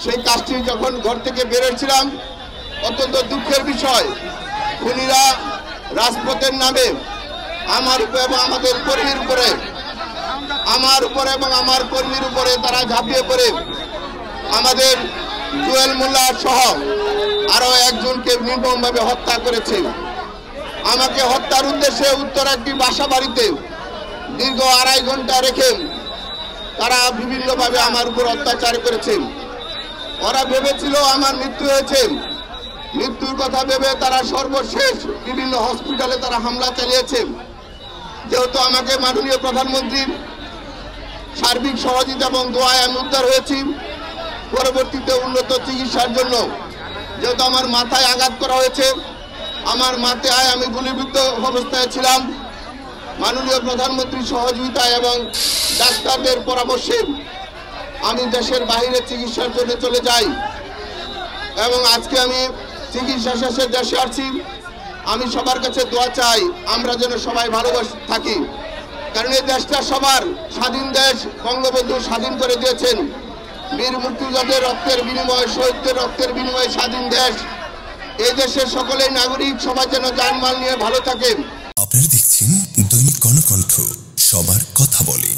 সেই কাজটি যখন ঘর থেকে বেরোচ্ছিলাম, অত্যন্ত দুঃখের বিষয়, খুনিরা রাজপথের নামে আমার উপরে এবং আমাদের কর্মীর উপরে এবং আমার কর্মীর উপরে তারা ঝাঁপিয়ে পড়ে আমাদের জুয়েল মোল্লা সহ আরো একজনকে নির্মমভাবে হত্যা করেছে। আমাকে হত্যার উদ্দেশ্যে উত্তর একটি বাসা বাড়িতে দীর্ঘ 2.5 ঘন্টা রেখে তারা বিভিন্নভাবে আমার উপর অত্যাচার করেছে। ওরা ভেবেছিল আমার মৃত্যু হয়েছে, মৃত্যুর কথা ভেবে তারা সর্বশেষ বিভিন্ন হসপিটালে তারা হামলা চালিয়েছে। যেহেতু আমাকে মাননীয় প্রধানমন্ত্রীর সার্বিক সহযোগিতা এবং দোয়ায় আমি উদ্ধার হয়েছি, পরবর্তীতে উন্নত চিকিৎসার জন্য যেহেতু আমার মাথায় আঘাত করা হয়েছে, আমার মাথায় আমি গুলিবিদ্ধ অবস্থায় ছিলাম, মাননীয় প্রধানমন্ত্রীর সহযোগিতায় এবং ডাক্তারদের পরামর্শে আমি দেশের বাইরে চিকিৎসার জন্য চলে যাই এবং আজকে আমি চিকিৎসা শেষে দেশে আসছি। আমি সবার কাছে দোয়া চাই আমরা যেন সবাই ভালোবাসে থাকি, কারণ এই দেশটা সবার স্বাধীন দেশ। বঙ্গবন্ধু স্বাধীন করে দিয়েছেন, বীর মুক্তিযোদ্ধাদের রক্তের বিনিময়ে, শহীদদের রক্তের বিনিময়ে স্বাধীন দেশ। এই দেশের সকলেই নাগরিক, সবাই যেন জানমাল নিয়ে ভালো থাকে। আপনারা দেখছেন দৈনিক গণকণ্ঠ, সবার কথা বলে।